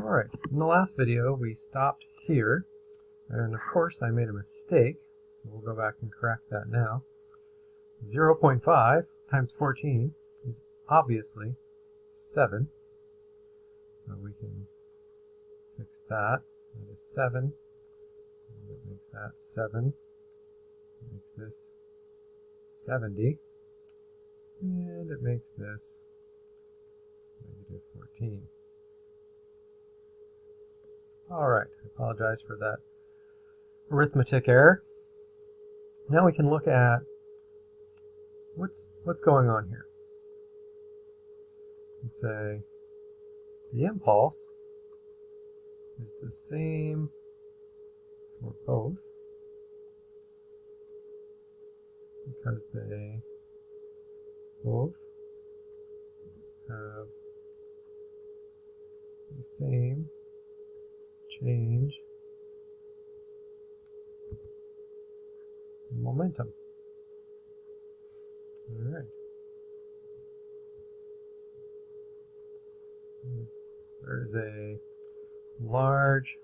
Alright, in the last video we stopped here, and of course I made a mistake, so we'll go back and correct that now. 0.5 times 14 is obviously 7, so we can fix that. That is 7, and it makes that 7, it makes this 70, and it makes this negative 14. Alright, I apologize for that arithmetic error. Now we can look at what's going on here. And say the impulse is the same for both because they both have the same change in momentum. Alright. There's a large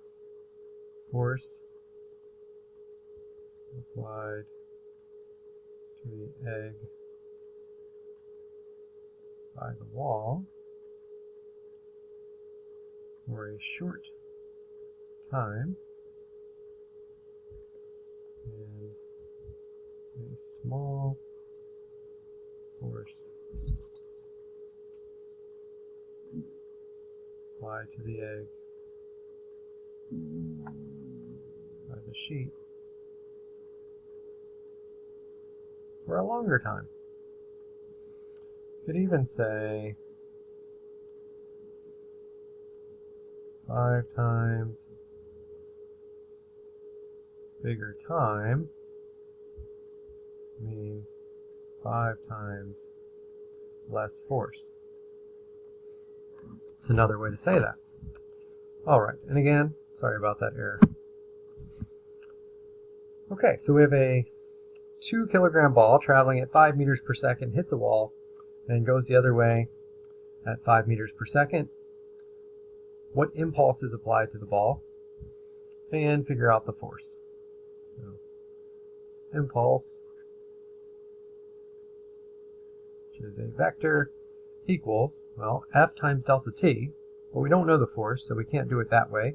force applied to the egg by the wall for a short time, and a small force applied to the egg by the sheet for a longer time. You could even say 5 times bigger time means 5 times less force. It's another way to say that. Alright, and again, sorry about that error. Okay, so we have a 2 kilogram ball traveling at 5 meters per second, hits a wall, and goes the other way at 5 meters per second. What impulse is applied to the ball? And figure out the force. So, impulse, which is a vector, equals, well, F times delta t, but we don't know the force, so we can't do it that way.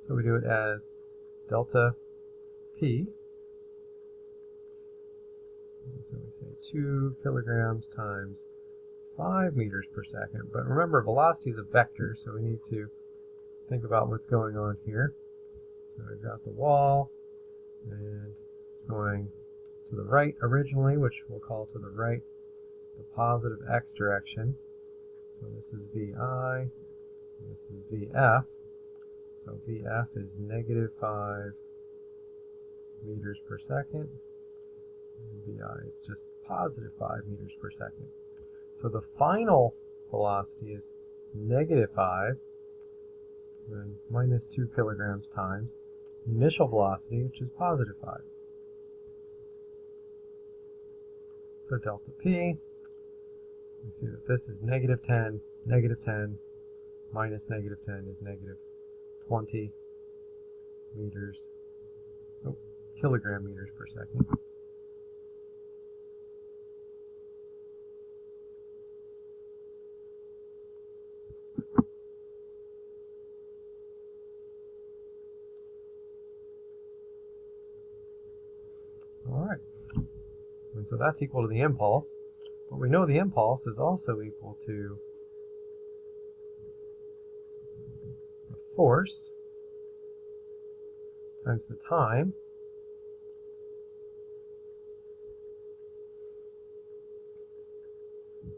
So we do it as delta P. And so we say 2 kilograms times 5 meters per second. But remember, velocity is a vector, so we need to think about what's going on here. So we've got the wall, and going to the right originally, which we'll call to the right the positive x direction. So this is VI, and this is VF. So VF is negative 5 meters per second, and VI is just positive 5 meters per second. So the final velocity is negative 5, and minus 2 kilograms times the initial velocity, which is positive 5. So delta P, you see that this is negative 10, minus negative 10 is negative 20 meters, kilogram meters per second. Alright, and so that's equal to the impulse, but we know the impulse is also equal to the force times the time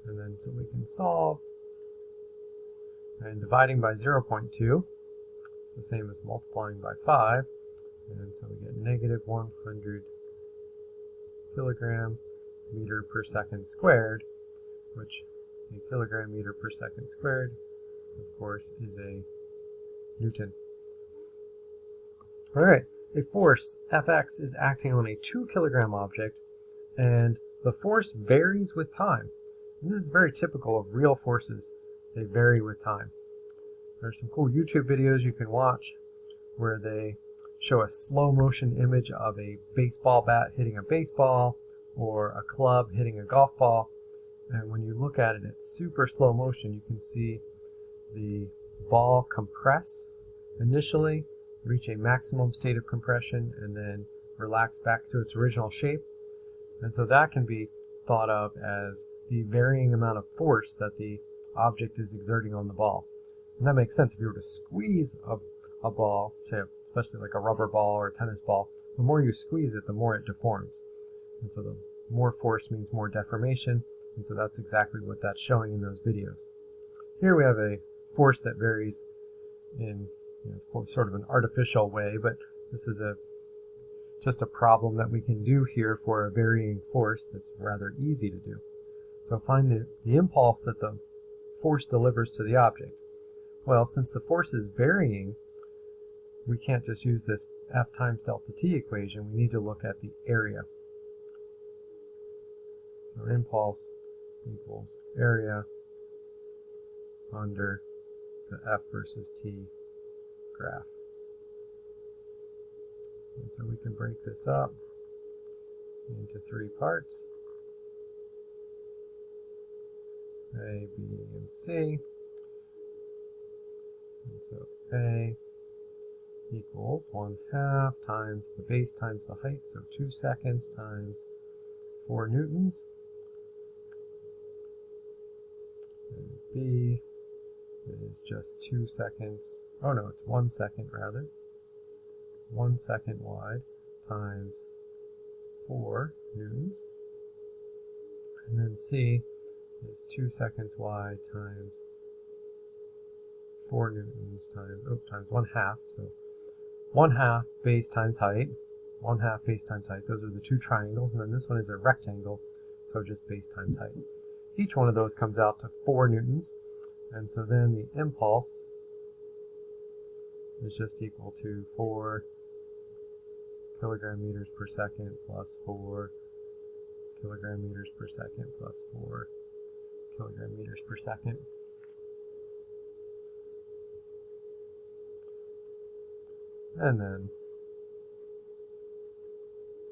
and then so we can solve, and dividing by 0.2 is the same as multiplying by 5, and so we get negative 100 kilogram meter per second squared, which a kilogram meter per second squared, of course, is a Newton. Alright, a force, Fx, is acting on a 2 kilogram object, and the force varies with time. And this is very typical of real forces. They vary with time. There's some cool YouTube videos you can watch where they show a slow motion image of a baseball bat hitting a baseball or a club hitting a golf ball. And when you look at it, it's super slow motion. You can see the ball compress initially, reach a maximum state of compression, and then relax back to its original shape. And so that can be thought of as the varying amount of force that the object is exerting on the ball. And that makes sense. If you were to squeeze a ball, say especially like a rubber ball or a tennis ball, the more you squeeze it, the more it deforms. And so the more force means more deformation, and so that's exactly what that's showing in those videos. Here we have a force that varies in sort of an artificial way, but this is just a problem that we can do here for a varying force that's rather easy to do. So find the impulse that the force delivers to the object. Well, since the force is varying, we can't just use this F times delta T equation. We need to look at the area. So impulse equals area under the F versus T graph. And so we can break this up into three parts: A, B, and C. And so A equals 1/2 times the base times the height, so 2 seconds times 4 newtons. And B is just 2 seconds, oh no, it's 1 second rather. 1 second wide times 4 newtons. And then C is 2 seconds wide times 4 newtons times 1/2. So 1/2 base times height, 1/2 base times height. Those are the two triangles, and then this one is a rectangle, so just base times height. Each one of those comes out to 4 newtons, and so then the impulse is just equal to 4 kilogram meters per second plus 4 kilogram meters per second plus 4 kilogram meters per second. And then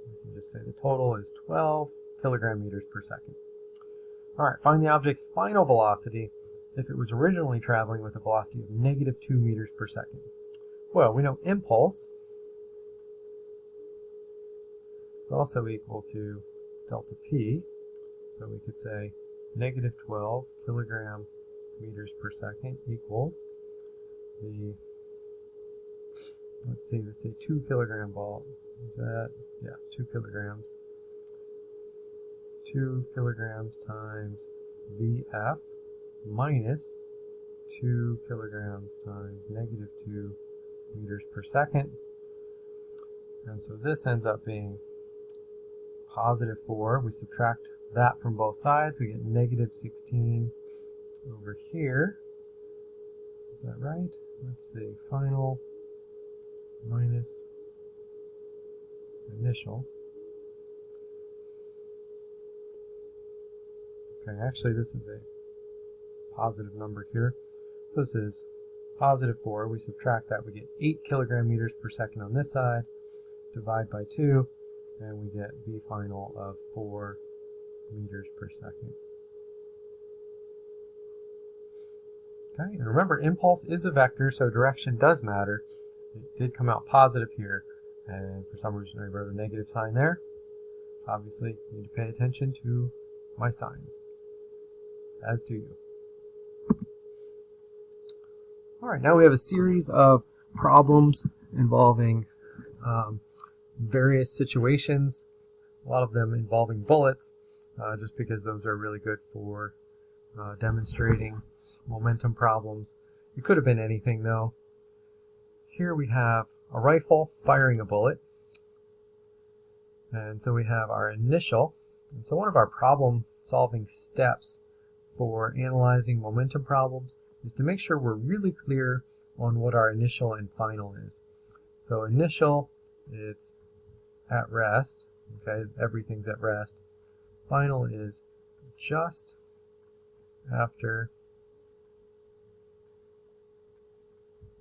we can just say the total is 12 kilogram meters per second. All right, find the object's final velocity if it was originally traveling with a velocity of -2 meters per second. Well, we know impulse is also equal to delta P, so we could say -12 kilogram meters per second equals the, let's say 2 kilogram ball. Is that, yeah, 2 kilograms. 2 kilograms times VF minus 2 kilograms times -2 meters per second. And so this ends up being +4. We subtract that from both sides. We get -16 over here. Is that right? Let's see. Final minus initial. Okay, actually this is a positive number here. So this is +4. We subtract that, we get 8 kilogram meters per second on this side. Divide by 2, and we get V final of 4 meters per second. Okay, and remember, impulse is a vector, so direction does matter. It did come out positive here, and for some reason I wrote a negative sign there. Obviously, you need to pay attention to my signs, as do you. Alright, now we have a series of problems involving various situations, a lot of them involving bullets, just because those are really good for demonstrating momentum problems. It could have been anything though. Here we have a rifle firing a bullet, and so we have our initial. And so one of our problem solving steps for analyzing momentum problems is to make sure we're really clear on what our initial and final is. So initial, it's at rest, okay, everything's at rest. Final is just after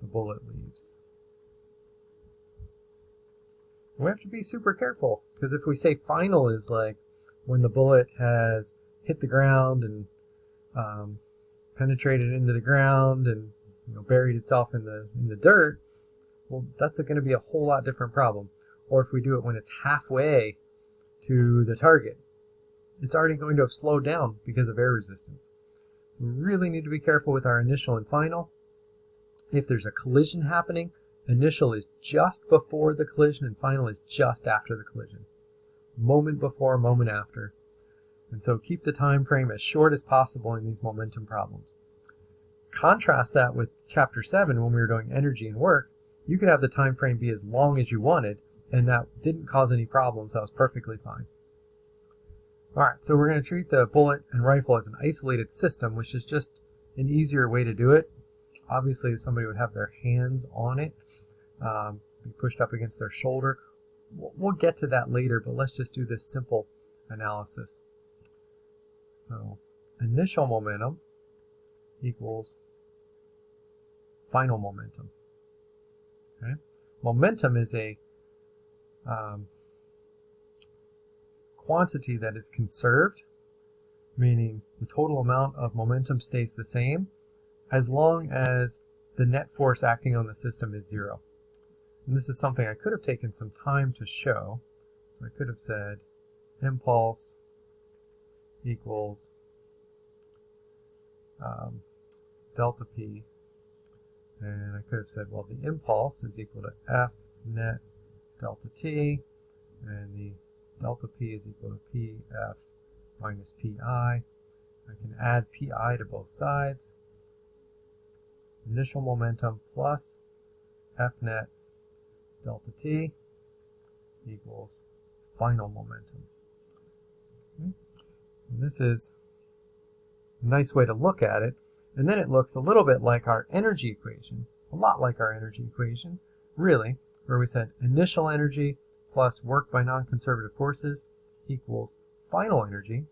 the bullet leaves. We have to be super careful, because if we say final is like when the bullet has hit the ground and penetrated into the ground and buried itself in the dirt, well, that's going to be a whole lot different problem. Or if we do it when it's halfway to the target, it's already going to have slowed down because of air resistance. So we really need to be careful with our initial and final. If there's a collision happening, initial is just before the collision and final is just after the collision. Moment before, moment after. And so keep the time frame as short as possible in these momentum problems. Contrast that with Chapter 7 when we were doing energy and work. You could have the time frame be as long as you wanted, and that didn't cause any problems. That was perfectly fine. Alright, so we're going to treat the bullet and rifle as an isolated system, which is just an easier way to do it. Obviously, somebody would have their hands on it, be pushed up against their shoulder. We'll get to that later, but let's just do this simple analysis. So, initial momentum equals final momentum. Okay? Momentum is a quantity that is conserved, meaning the total amount of momentum stays the same as long as the net force acting on the system is zero. And this is something I could have taken some time to show. So I could have said impulse equals delta P, and I could have said, well, the impulse is equal to F net delta T, and the delta P is equal to PF minus PI. I can add PI to both sides. Initial momentum plus F net delta T equals final momentum. Okay. And this is a nice way to look at it. And then it looks a little bit like our energy equation, a lot like our energy equation, really, where we said initial energy plus work by non-conservative forces equals final energy.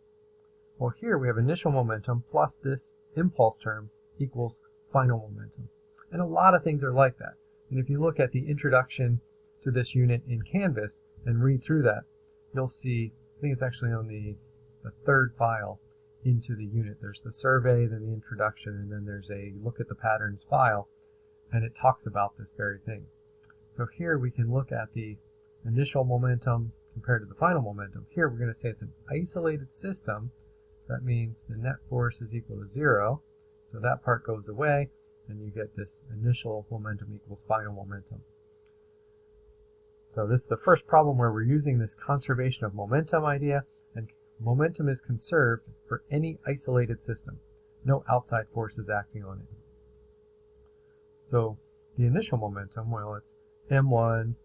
Well, here we have initial momentum plus this impulse term equals final momentum. And a lot of things are like that. And if you look at the introduction to this unit in Canvas and read through that, you'll see, I think it's actually on the third file into the unit. There's the survey, then the introduction, and then there's a look at the patterns file, and it talks about this very thing. So here we can look at the initial momentum compared to the final momentum. Here we're going to say it's an isolated system. That means the net force is equal to 0. So that part goes away, and you get this initial momentum equals final momentum. So this is the first problem where we're using this conservation of momentum idea, and momentum is conserved for any isolated system. No outside forces acting on it. So the initial momentum, well, it's m1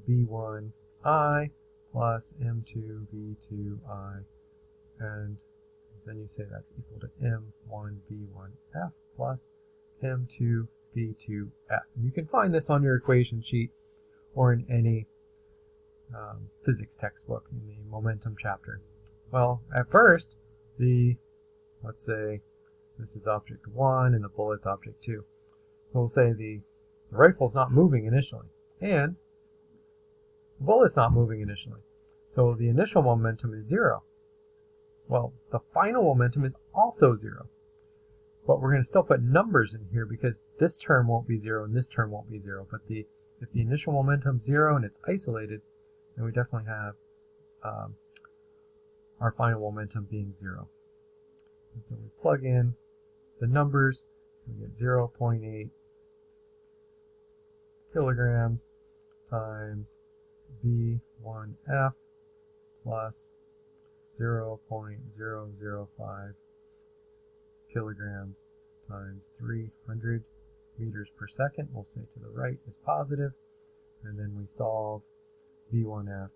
v1I plus m2 v2I, and then you say that's equal to m1 v1f plus m2 v2f. And you can find this on your equation sheet or in any physics textbook in the momentum chapter. Well, at first, let's say this is object 1 and the bullet's object 2. So we'll say the rifle's not moving initially, and the bullet's not moving initially. So the initial momentum is 0. Well, the final momentum is also 0. But we're going to still put numbers in here because this term won't be 0 and this term won't be 0. But if the initial momentum is 0 and it's isolated, then we definitely have our final momentum being 0. And so we plug in the numbers, we get 0.8 kilograms times V1F plus 0.005 kilograms times 300 meters per second. We'll say to the right is positive, and then we solve V1F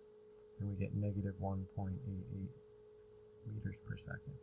and we get negative 1.88 meters per second.